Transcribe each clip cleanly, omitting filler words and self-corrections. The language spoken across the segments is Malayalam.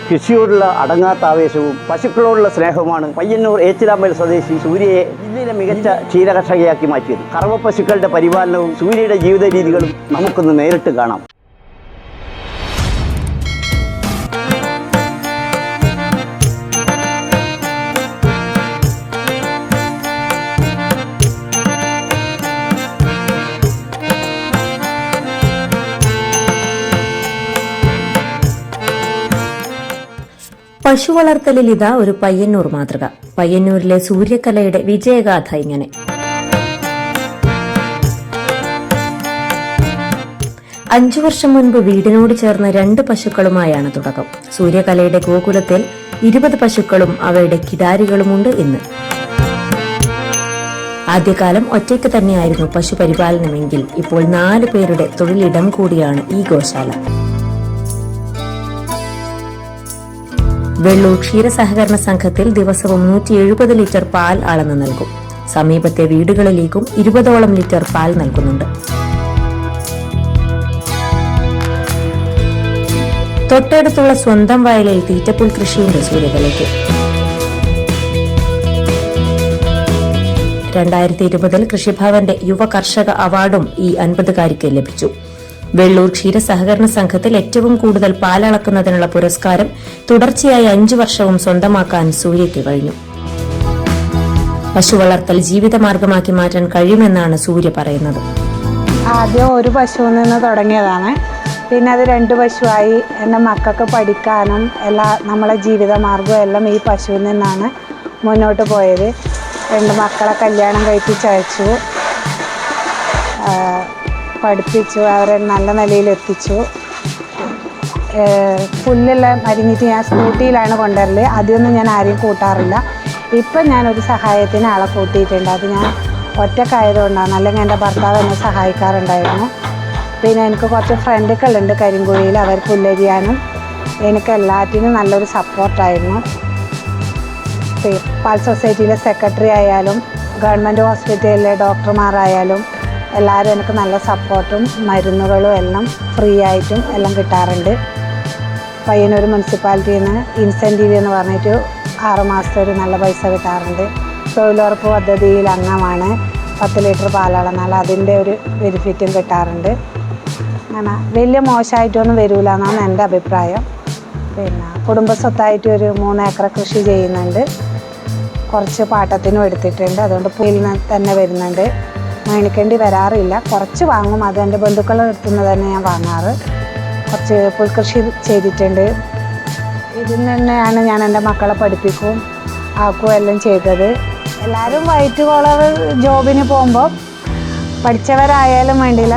കൃഷിയോടുള്ള അടങ്ങാത്ത ആവേശവും പശുക്കളോടുള്ള സ്നേഹവുമാണ് പയ്യന്നൂർ ഏച്ചിലാമ്പൽ സ്വദേശി സൂര്യയെ ജില്ലയിലെ മികച്ച ക്ഷീരകർഷകയാക്കി മാറ്റിയത്. കറവ പശുക്കളുടെ പരിപാലനവും സൂര്യയുടെ ജീവിത രീതികളും നമുക്കൊന്ന് നേരിട്ട് കാണാം. പശു വളർത്തലിൽ ഇതാ ഒരു പയ്യന്നൂർ മാതൃക. പയ്യന്നൂരിലെ സൂര്യകലയുടെ വിജയഗാഥ ഇങ്ങനെ. അഞ്ചു വർഷം മുൻപ് വീടിനോട് ചേർന്ന് 2 പശുക്കളുമായാണ് തുടക്കം. സൂര്യകലയുടെ ഗോകുലത്തിൽ 20 പശുക്കളും അവയുടെ കിടാരികളുമുണ്ട് ഇന്ന്. ആദ്യകാലം ഒറ്റയ്ക്ക് തന്നെയായിരുന്നു പശുപരിപാലനമെങ്കിൽ ഇപ്പോൾ 4 പേരുടെ തൊഴിലിടം കൂടിയാണ് ഈ ഗോശാല. വെള്ളൂർ ക്ഷീരസഹകരണ സംഘത്തിൽ ദിവസവും 170 ലിറ്റർ പാൽ അളന്ന് നൽകും. സമീപത്തെ വീടുകളിലേക്കും 20ഓളം ലിറ്റർ പാൽ നൽകുന്നുണ്ട്. തൊട്ടടുത്തുള്ള സ്വന്തം വയലിൽ തീറ്റപ്പുൽ കൃഷിയുണ്ട് സൂര്യകലയ്ക്ക്. 2020 കൃഷിഭവന്റെ യുവ കർഷക അവാർഡും ഈ 50കാരിക്ക് ലഭിച്ചു. വെള്ളൂർ ക്ഷീരസഹകരണ സംഘത്തിൽ ഏറ്റവും കൂടുതൽ പാലളക്കുന്നതിനുള്ള പുരസ്കാരം തുടർച്ചയായി 5 വർഷവും സ്വന്തമാക്കാൻ സൂര്യയ്ക്ക് കഴിഞ്ഞു. പശു വളർത്തൽ ജീവിതമാർഗമാക്കി മാറ്റാൻ കഴിയുമെന്നാണ് സൂര്യ പറയുന്നത്. ആദ്യം ഒരു പശുവിൽ നിന്ന് തുടങ്ങിയതാണ്. പിന്നെ അത് 2 പശുവായി. എൻ്റെ മക്കൾക്ക് പഠിക്കാനും നമ്മളെ ജീവിതമാർഗവും എല്ലാം ഈ പശുവിൽ നിന്നാണ് മുന്നോട്ട് പോയത്. 2 മക്കളെ കല്യാണം കഴിപ്പിച്ചയച്ചു, പഠിപ്പിച്ചു, അവരെ നല്ല നിലയിലെത്തിച്ചു. പുല്ലെല്ലാം അരിഞ്ഞിട്ട് ഞാൻ സ്കൂട്ടിയിലാണ് കൊണ്ടുവരല്. ആദ്യമൊന്നും ഞാൻ ആരെയും കൂട്ടാറില്ല. ഇപ്പം ഞാനൊരു സഹായത്തിന് ആളെ കൂട്ടിയിട്ടുണ്ട്. അത് ഞാൻ ഒറ്റക്കായതുകൊണ്ടാണ്, അല്ലെങ്കിൽ എൻ്റെ ഭർത്താവ് എന്നെ സഹായിക്കാറുണ്ടായിരുന്നു. പിന്നെ എനിക്ക് കുറച്ച് ഫ്രണ്ടുകളുണ്ട് കരിങ്കുഴിയിൽ, അവർ പുല്ലരിയാനും എനിക്ക് എല്ലാറ്റിനും നല്ലൊരു സപ്പോർട്ടായിരുന്നു. പാൽ സൊസൈറ്റിയിലെ സെക്രട്ടറി ആയാലും ഗവൺമെൻറ് ഹോസ്പിറ്റലിലെ ഡോക്ടർമാരായാലും എല്ലാവരും എനിക്ക് നല്ല സപ്പോർട്ടും മരുന്നുകളും എല്ലാം ഫ്രീ ആയിട്ടും എല്ലാം കിട്ടാറുണ്ട്. പയ്യന്നൂർ മുനിസിപ്പാലിറ്റിയിൽ നിന്ന് ഇൻസെൻറ്റീവ് എന്ന് പറഞ്ഞിട്ട് 6 മാസത്തെ ഒരു നല്ല പൈസ കിട്ടാറുണ്ട്. തൊഴിലുറപ്പ് പദ്ധതിയിൽ അംഗമാണ്. 10 ലിറ്റർ പാലളന്നാൽ അതിൻ്റെ ഒരു ബെനിഫിറ്റും കിട്ടാറുണ്ട്. അങ്ങനെ വലിയ മോശമായിട്ടൊന്നും വരില്ല എന്നാണ് എൻ്റെ അഭിപ്രായം. പിന്നെ കുടുംബസ്വത്തായിട്ട് ഒരു 3 ഏക്കർ കൃഷി ചെയ്യുന്നുണ്ട്. കുറച്ച് പാട്ടത്തിനും എടുത്തിട്ടുണ്ട്. അതുകൊണ്ട് പുല്ലിൽ നിന്ന് തന്നെ വരുന്നുണ്ട്. മേടിക്കേണ്ടി വരാറില്ല. കുറച്ച് വാങ്ങും, അത് എൻ്റെ ബന്ധുക്കളുടെ അടുത്തു നിന്ന് തന്നെ ഞാൻ വാങ്ങാറ്. കുറച്ച് പുൽകൃഷി ചെയ്തിട്ടുണ്ട്. ഇതിൽ തന്നെയാണ് ഞാൻ എൻ്റെ മക്കളെ പഠിപ്പിക്കും ആക്കും എല്ലാം ചെയ്തത്. എല്ലാവരും വൈറ്റ് കോളർ ജോബിന് പോകുമ്പോൾ പഠിച്ചവരായാലും വേണ്ടിയില്ല,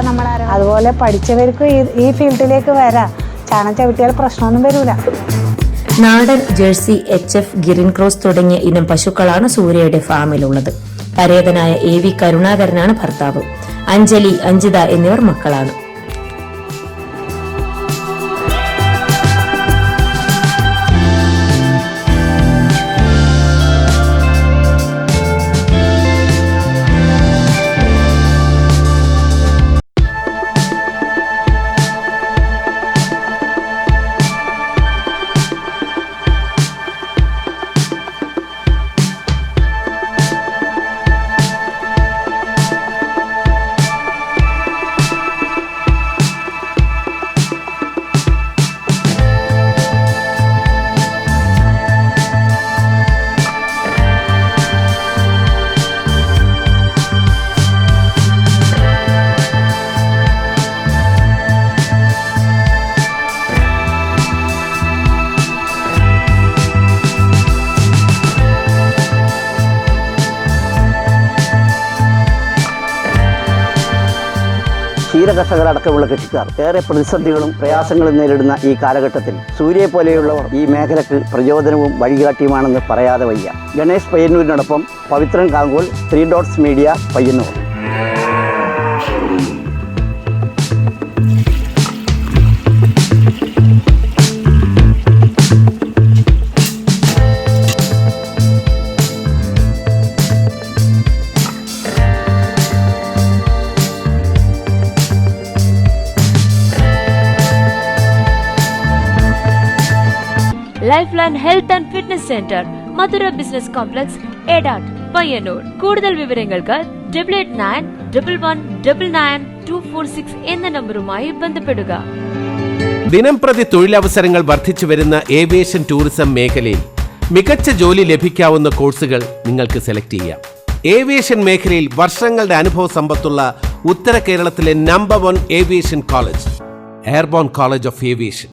അതുപോലെ പഠിച്ചവർക്ക് ഈ ഫീൽഡിലേക്ക് വരാം. ചാണകം ചവിട്ടിയാൽ പ്രശ്നമൊന്നും വരില്ല. നാടൻ, ജേഴ്സി, HF, ഗിരിൻ ക്രോസ് തുടങ്ങിയ ഇനം പശുക്കളാണ് സൂര്യയുടെ ഫാമിലുള്ളത്. പരേതനായ AV കരുണാകരനാണ് ഭർത്താവ്. അഞ്ജലി, അഞ്ജിത എന്നിവർ മക്കളാണ്. ക്ഷീരകർഷകരടക്കമുള്ള കൃഷിക്കാർ ഏറെ പ്രതിസന്ധികളും പ്രയാസങ്ങളും നേരിടുന്ന ഈ കാലഘട്ടത്തിൽ സൂര്യയെ പോലെയുള്ളവർ ഈ മേഖലയ്ക്ക് പ്രചോദനവും വഴികാട്ടിയുമാണെന്ന് പറയാതെ വയ്യ. ഗണേഷ് പയ്യന്നൂരിനോടൊപ്പം Pavithran Kankol, 3 Dots media, Payyanur. Life line health and fitness centre, Madhura business complex, Edatt, Payyanur. കൂടുതൽ വിവരങ്ങൾക്ക് 8891199246 എന്ന നമ്പറുമായി ബന്ധപ്പെടുക. ദിനംപ്രതി തൊഴിലവസരങ്ങൾ വർദ്ധിച്ചു വരുന്ന ഏവിയേഷൻ ടൂറിസം മേഖലയിൽ മികച്ച ജോലി ലഭിക്കാവുന്ന കോഴ്സുകൾ നിങ്ങൾക്ക് സെലക്ട് ചെയ്യാം. ഏവിയേഷൻ മേഖലയിൽ വർഷങ്ങളുടെ അനുഭവ സമ്പത്തുള്ള ഉത്തര കേരളത്തിലെ number 1 aviation college, airborne college of aviation.